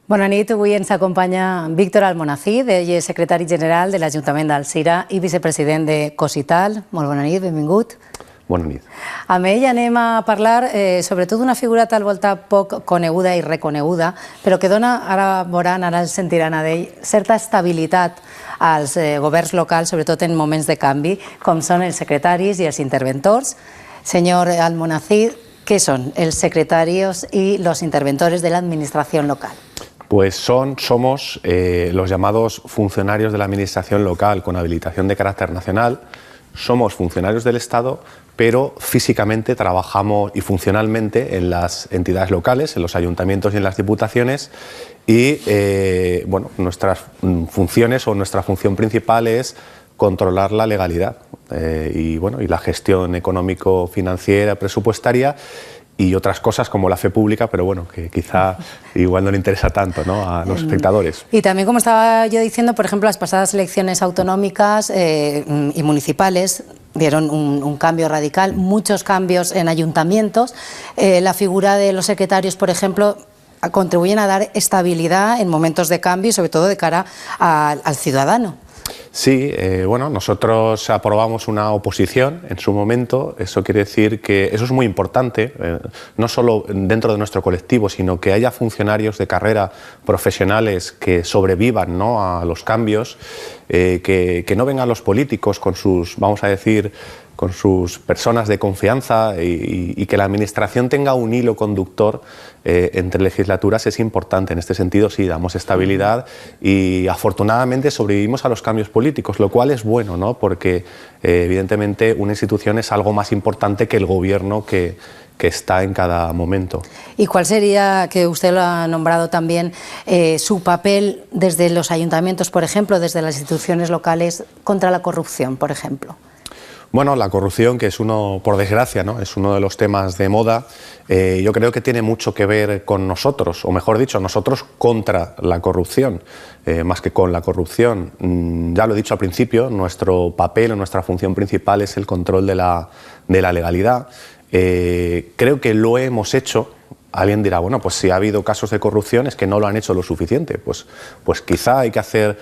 Bona nit, avui ens acompanya Víctor Almonacid, ell és secretari general de l'Ajuntament d'Alzira i vicepresident de Cosital. Molt bona nit, benvingut. Bona nit. Amb ell anem a parlar sobretot d'una figura tal volta poc coneguda i reconeguda, però que dona, ara veuran, ara el sentiran a d'ell, certa estabilitat als governs locals, sobretot en moments de canvi, com són els secretaris i els interventors. Senyor Almonacid, ¿qué son els secretarios y los interventores de la administración local? Pues somos los llamados funcionarios de la administración local con habilitación de carácter nacional. Somos funcionarios del Estado, pero físicamente trabajamos y funcionalmente en las entidades locales, en los ayuntamientos y en las diputaciones. Y bueno, nuestras funciones o nuestra función principal es controlar la legalidad y la gestión económico-financiera, presupuestaria y otras cosas como la fe pública, pero bueno, que quizá igual no le interesa tanto, ¿no?, a los espectadores. Y también, como estaba yo diciendo, por ejemplo, las pasadas elecciones autonómicas y municipales dieron un cambio radical, muchos cambios en ayuntamientos. La figura de los secretarios, por ejemplo, contribuyen a dar estabilidad en momentos de cambio y sobre todo de cara al ciudadano. Sí, bueno, nosotros aprobamos una oposición en su momento. Eso quiere decir que eso es muy importante, no solo dentro de nuestro colectivo, sino que haya funcionarios de carrera profesionales que sobrevivan, ¿no?, a los cambios, que no vengan los políticos con sus, vamos a decir, con sus personas de confianza y que la administración tenga un hilo conductor entre legislaturas es importante. En este sentido, sí, damos estabilidad y afortunadamente sobrevivimos a los cambios políticos, lo cual es bueno, ¿no?, porque evidentemente una institución es algo más importante que el gobierno que está en cada momento. ¿Y cuál sería, que usted lo ha nombrado también, su papel desde los ayuntamientos, por ejemplo, desde las instituciones locales contra la corrupción, por ejemplo? Bueno, la corrupción, que es uno, por desgracia, ¿no?, es uno de los temas de moda, yo creo que tiene mucho que ver con nosotros, o mejor dicho, nosotros contra la corrupción, más que con la corrupción. Ya lo he dicho al principio, nuestro papel o nuestra función principal es el control de la legalidad. Creo que lo hemos hecho. Alguien dirá, bueno, pues si ha habido casos de corrupción es que no lo han hecho lo suficiente. Pues quizá hay que hacer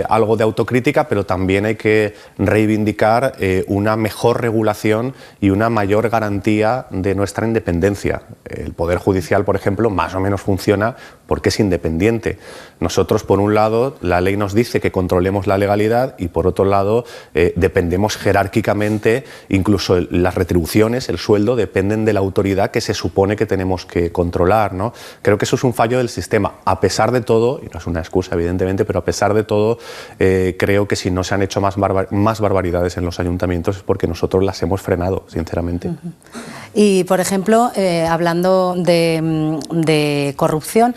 algo de autocrítica, pero también hay que reivindicar una mejor regulación y una mayor garantía de nuestra independencia. El Poder Judicial, por ejemplo, más o menos funciona porque es independiente. Nosotros, por un lado, la ley nos dice que controlemos la legalidad y, por otro lado, dependemos jerárquicamente, incluso las retribuciones, el sueldo, dependen de la autoridad que se supone que tenemos que controlar, ¿no? Creo que eso es un fallo del sistema. A pesar de todo, y no es una excusa evidentemente, pero a pesar de todo, creo que si no se han hecho más barbaridades en los ayuntamientos es porque nosotros las hemos frenado, sinceramente. Y, por ejemplo, hablando de corrupción,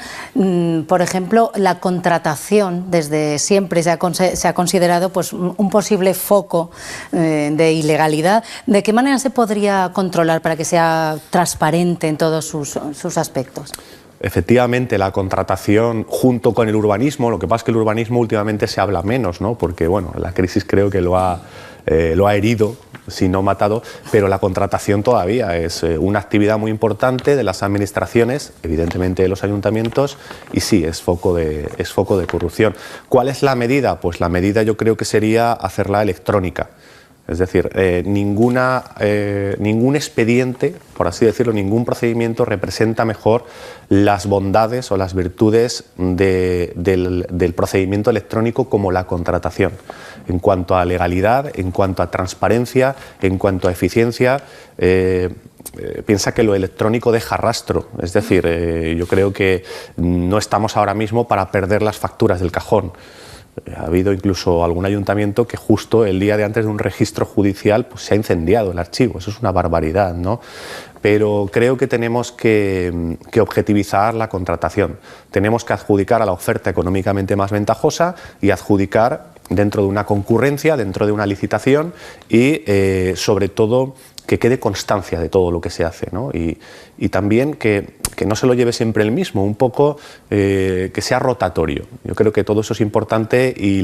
por ejemplo, la contratación desde siempre se ha considerado pues, un posible foco de ilegalidad. ¿De qué manera se podría controlar para que sea transparente en todos sus aspectos? Efectivamente, la contratación junto con el urbanismo, lo que pasa es que el urbanismo últimamente se habla menos, ¿no?, porque bueno, la crisis creo que lo ha herido, si no matado, pero la contratación todavía es una actividad muy importante de las administraciones, evidentemente de los ayuntamientos, y sí, es foco de corrupción. ¿Cuál es la medida? Pues la medida yo creo que sería hacerla electrónica. Es decir, ningún expediente, por así decirlo, ningún procedimiento representa mejor las bondades o las virtudes del procedimiento electrónico como la contratación. En cuanto a legalidad, en cuanto a transparencia, en cuanto a eficiencia, piensa que lo electrónico deja rastro. Es decir, yo creo que no estamos ahora mismo para perder las facturas del cajón. Ha habido incluso algún ayuntamiento que justo el día de antes de un registro judicial pues, se ha incendiado el archivo. Eso es una barbaridad, ¿no? Pero creo que tenemos que objetivizar la contratación. Tenemos que adjudicar a la oferta económicamente más ventajosa y adjudicar dentro de una concurrencia, dentro de una licitación y sobre todo que quede constancia de todo lo que se hace, ¿no? Y también que no se lo lleve siempre el mismo, un poco que sea rotatorio. Yo creo que todo eso es importante y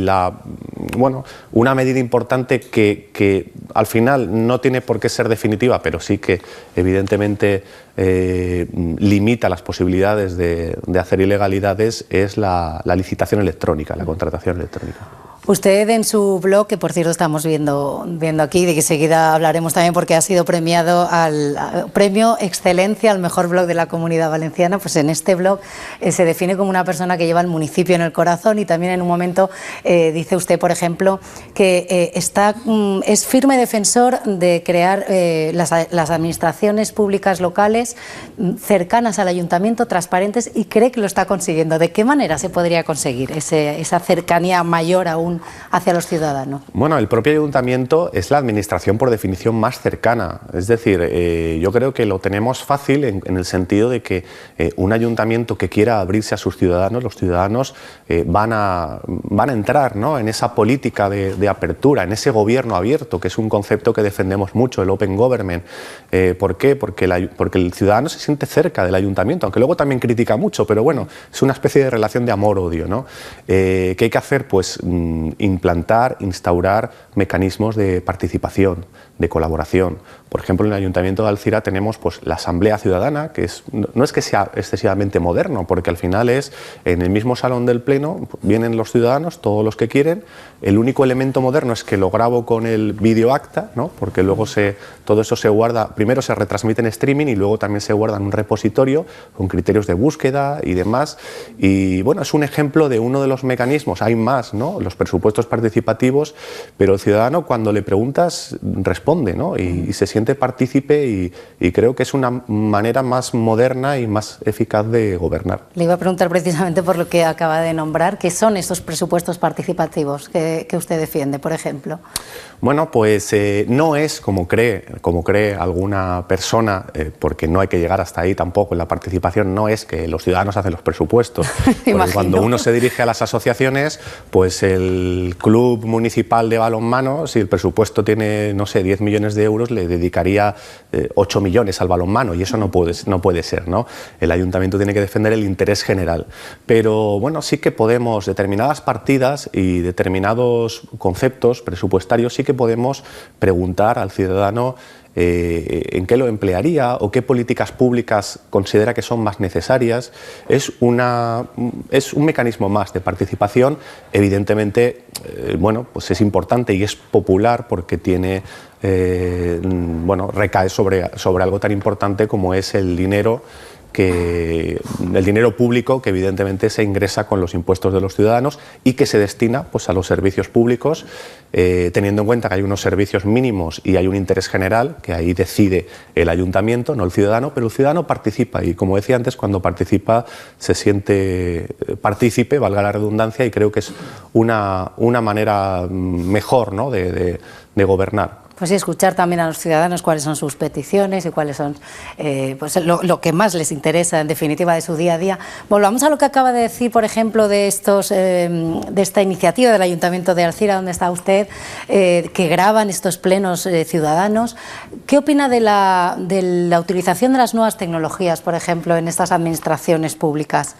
una medida importante que al final no tiene por qué ser definitiva, pero sí que evidentemente limita las posibilidades de hacer ilegalidades, es la licitación electrónica, la contratación electrónica. Usted en su blog, que por cierto estamos viendo aquí, de que enseguida hablaremos también porque ha sido premiado al premio Excelencia al mejor blog de la Comunidad Valenciana, pues en este blog se define como una persona que lleva el municipio en el corazón, y también en un momento dice usted, por ejemplo, que es firme defensor de crear las administraciones públicas locales cercanas al ayuntamiento, transparentes, y cree que lo está consiguiendo. ¿De qué manera se podría conseguir esa cercanía mayor aún hacia los ciudadanos? Bueno, el propio ayuntamiento es la administración por definición más cercana. Es decir, yo creo que lo tenemos fácil en el sentido de que un ayuntamiento que quiera abrirse a sus ciudadanos, los ciudadanos van a entrar, ¿no?, en esa política de apertura, en ese gobierno abierto, que es un concepto que defendemos mucho, el Open Government. ¿Por qué? Porque el ciudadano se siente cerca del ayuntamiento, aunque luego también critica mucho, pero bueno, es una especie de relación de amor-odio, ¿no? ¿Qué hay que hacer? Pues implantar, instaurar mecanismos de participación, de colaboración. Por ejemplo, en el Ayuntamiento de Alzira tenemos pues la Asamblea Ciudadana, que no es que sea excesivamente moderno, porque al final es en el mismo salón del Pleno, vienen los ciudadanos, todos los que quieren. El único elemento moderno es que lo grabo con el vídeo acta, ¿no?, porque luego todo eso se guarda, primero se retransmite en streaming y luego también se guarda en un repositorio con criterios de búsqueda y demás. Y bueno, es un ejemplo de uno de los mecanismos. Hay más, ¿no?, los presupuestos participativos, pero el ciudadano cuando le preguntas responde, ¿no?, y se siente partícipe, y creo que es una manera más moderna y más eficaz de gobernar. Le iba a preguntar precisamente por lo que acaba de nombrar, ¿qué son estos presupuestos participativos que usted defiende, por ejemplo? Bueno, pues no es como cree alguna persona, porque no hay que llegar hasta ahí tampoco en la participación, no es que los ciudadanos hacen los presupuestos. Porque cuando uno se dirige a las asociaciones, pues el club municipal de balonmano, si el presupuesto tiene, no sé, 10 millones de euros, le dedicaría 8 millones al balonmano, y eso no puede ser, ¿no? El ayuntamiento tiene que defender el interés general. Pero bueno, sí que podemos, determinadas partidas y determinados conceptos presupuestarios, sí que podemos preguntar al ciudadano en qué lo emplearía o qué políticas públicas considera que son más necesarias. Es un mecanismo más de participación. Evidentemente, bueno, pues es importante y es popular porque tiene, recae sobre algo tan importante como es el dinero público, que evidentemente se ingresa con los impuestos de los ciudadanos y que se destina pues a los servicios públicos, teniendo en cuenta que hay unos servicios mínimos y hay un interés general, que ahí decide el ayuntamiento, no el ciudadano, pero el ciudadano participa, y como decía antes, cuando participa se siente partícipe, valga la redundancia, y creo que es una manera mejor, ¿no?, de gobernar. Pues sí, escuchar también a los ciudadanos cuáles son sus peticiones y cuáles son pues lo que más les interesa, en definitiva, de su día a día. Volvamos a lo que acaba de decir, por ejemplo, de esta iniciativa del Ayuntamiento de Alzira, donde está usted, que graban estos plenos ciudadanos. ¿Qué opina de la utilización de las nuevas tecnologías, por ejemplo, en estas administraciones públicas?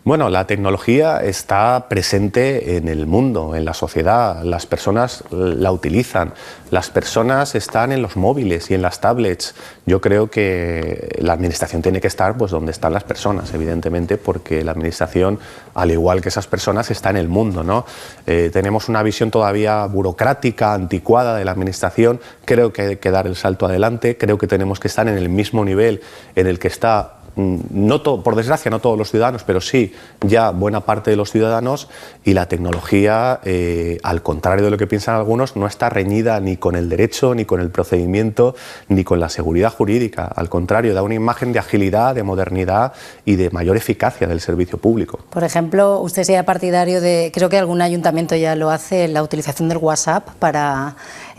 Bueno, la tecnología está presente en el mundo, en la sociedad. Las personas la utilizan. Las personas están en los móviles y en las tablets. Yo creo que la administración tiene que estar pues donde están las personas, evidentemente, porque la administración, al igual que esas personas, está en el mundo, ¿no? Tenemos una visión todavía burocrática, anticuada de la administración. Creo que hay que dar el salto adelante. Creo que tenemos que estar en el mismo nivel en el que está, por desgracia, no todos los ciudadanos, pero sí ya buena parte de los ciudadanos, y la tecnología, al contrario de lo que piensan algunos, no está reñida ni con el derecho, ni con el procedimiento, ni con la seguridad jurídica. Al contrario, da una imagen de agilidad, de modernidad y de mayor eficacia del servicio público. Por ejemplo, usted sería partidario de, creo que algún ayuntamiento ya lo hace, la utilización del WhatsApp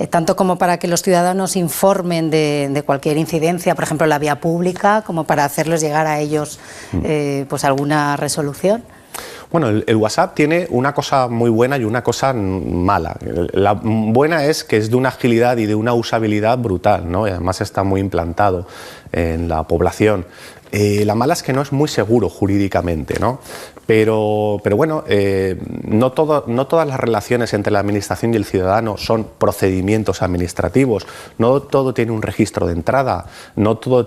tanto como para que los ciudadanos informen de cualquier incidencia, por ejemplo, en la vía pública, como para hacerlos llegar a ellos pues alguna resolución. Bueno, el WhatsApp tiene una cosa muy buena y una cosa mala. La buena es que es de una agilidad y de una usabilidad brutal, ¿no? Y además está muy implantado en la población. La mala es que no es muy seguro jurídicamente, ¿no? Pero bueno, no todas las relaciones entre la administración y el ciudadano son procedimientos administrativos, no todo tiene un registro de entrada, no todo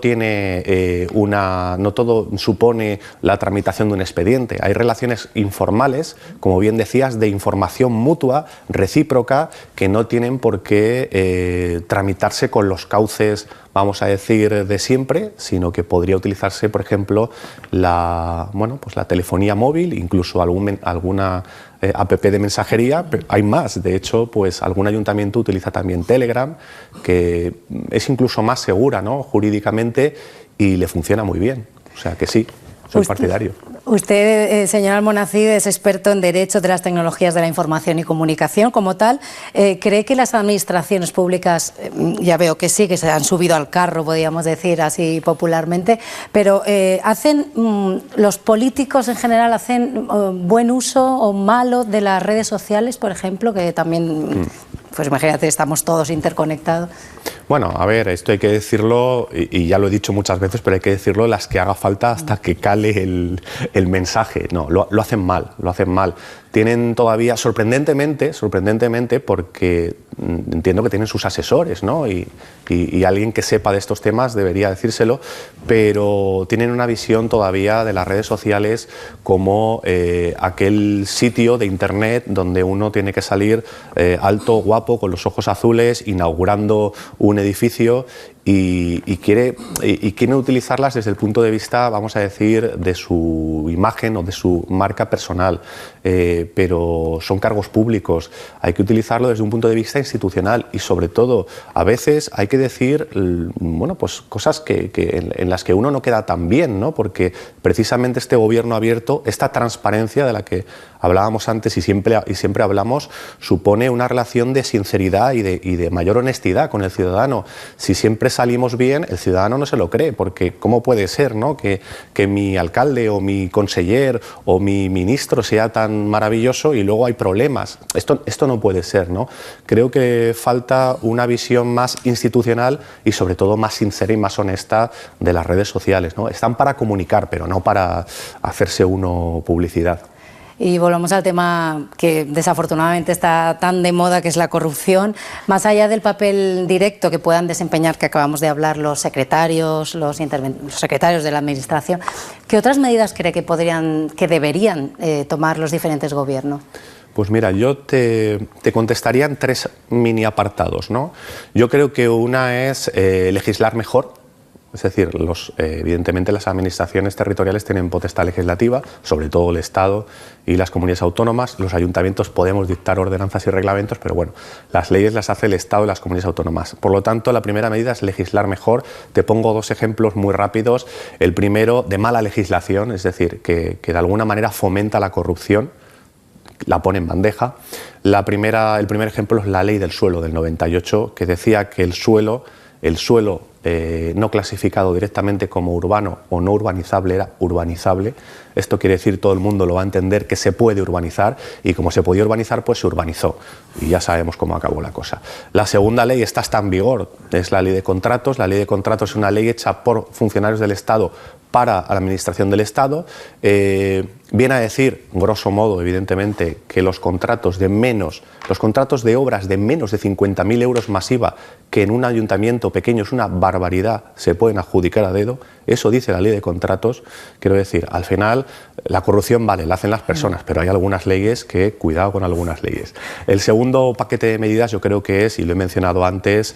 supone la tramitación de un expediente. Hay relaciones informales, como bien decías, de información mutua, recíproca, que no tienen por qué tramitarse con los cauces, vamos a decir, de siempre, sino que podría utilizarse, por ejemplo, la telefonía móvil, incluso alguna app de mensajería. Hay más, de hecho, pues algún ayuntamiento utiliza también Telegram, que es incluso más segura, ¿no?, jurídicamente, y le funciona muy bien. O sea que sí, soy partidario. Usted, señor Almonacid, es experto en Derecho de las Tecnologías de la Información y Comunicación. Como tal, ¿cree que las administraciones públicas, ya veo que sí, que se han subido al carro, podríamos decir así popularmente, pero los políticos en general hacen buen uso o malo de las redes sociales, por ejemplo, que también, pues imagínate, estamos todos interconectados? Bueno, a ver, esto hay que decirlo, y ya lo he dicho muchas veces, pero hay que decirlo las que haga falta hasta que cale el mensaje. No, lo hacen mal, lo hacen mal. Tienen todavía, sorprendentemente, porque entiendo que tienen sus asesores, ¿no? Y alguien que sepa de estos temas debería decírselo, pero tienen una visión todavía de las redes sociales como aquel sitio de internet donde uno tiene que salir alto, guapo, con los ojos azules, inaugurando un edificio, y quieren utilizarlas desde el punto de vista, vamos a decir, de su imagen o de su marca personal, pero son cargos públicos, hay que utilizarlo desde un punto de vista institucional, y sobre todo a veces hay que decir, bueno, pues cosas en las que uno no queda tan bien, ¿no? Porque precisamente este gobierno abierto, esta transparencia de la que hablábamos antes y siempre hablamos, supone una relación de sinceridad y de mayor honestidad con el ciudadano. Si siempre salimos bien, el ciudadano no se lo cree, porque ¿cómo puede ser, ¿no?, que mi alcalde o mi conseller o mi ministro sea tan maravilloso y luego hay problemas? Esto no puede ser, ¿no? Creo que falta una visión más institucional y sobre todo más sincera y más honesta de las redes sociales, ¿no? Están para comunicar, pero no para hacerse uno publicidad. Y volvemos al tema que desafortunadamente está tan de moda, que es la corrupción. Más allá del papel directo que puedan desempeñar, que acabamos de hablar, los secretarios, los secretarios de la Administración, ¿qué otras medidas cree que deberían tomar los diferentes gobiernos? Pues mira, yo te contestaría en 3 mini apartados, ¿no? Yo creo que una es legislar mejor. Es decir, evidentemente las administraciones territoriales tienen potestad legislativa, sobre todo el Estado y las comunidades autónomas. Los ayuntamientos podemos dictar ordenanzas y reglamentos, pero bueno, las leyes las hace el Estado y las comunidades autónomas. Por lo tanto, la primera medida es legislar mejor. Te pongo 2 ejemplos muy rápidos. El primero, de mala legislación, es decir, que de alguna manera fomenta la corrupción, la pone en bandeja. El primer ejemplo es la Ley del Suelo del 98, que decía que el suelo no clasificado directamente como urbano o no urbanizable era urbanizable. Esto quiere decir, todo el mundo lo va a entender, que se puede urbanizar, y como se podía urbanizar, pues se urbanizó, y ya sabemos cómo acabó la cosa. La segunda ley, esta está en vigor, es la Ley de Contratos. La Ley de Contratos es una ley hecha por funcionarios del Estado para la Administración del Estado. Viene a decir, grosso modo, evidentemente, que los contratos de obras de menos de 50.000 euros masiva, que en un ayuntamiento pequeño es una barbaridad, se pueden adjudicar a dedo. Eso dice la Ley de Contratos. Quiero decir, al final, la corrupción, vale, la hacen las personas, pero hay algunas leyes que, cuidado con algunas leyes. El segundo paquete de medidas, yo creo que es, y lo he mencionado antes,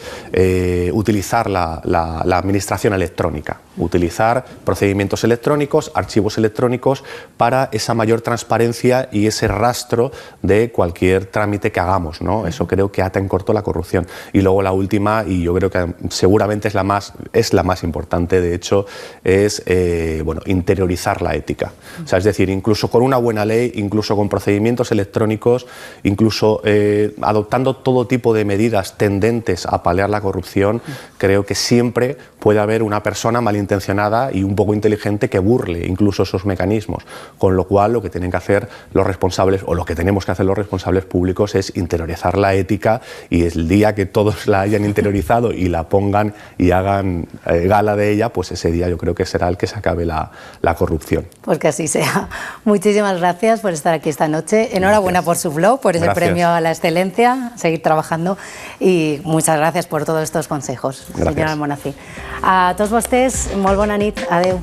utilizar la administración electrónica, utilizar procedimientos electrónicos, archivos electrónicos, para esa mayor transparencia y ese rastro de cualquier trámite que hagamos, ¿no? Eso creo que ata en corto la corrupción. Y luego la última, y yo creo que seguramente es la más importante, de hecho, es interiorizar la ética. O sea, es decir, incluso con una buena ley, incluso con procedimientos electrónicos, incluso adoptando todo tipo de medidas tendentes a paliar la corrupción, creo que siempre puede haber una persona malintencionada y un poco inteligente que burle incluso esos mecanismos, con lo cual lo que tienen que hacer los responsables, o lo que tenemos que hacer los responsables públicos, es interiorizar la ética, y el día que todos la hayan interiorizado y la pongan y hagan gala de ella, pues ese día yo creo que será el que se acabe la corrupción. Pues que así sea. Muchísimas gracias por estar aquí esta noche. Enhorabuena por su blog, por ese premio a la excelencia, seguir trabajando, y muchas gracias por todos estos consejos, señora Almonacid. A tots vostès, molt bona nit, adeu.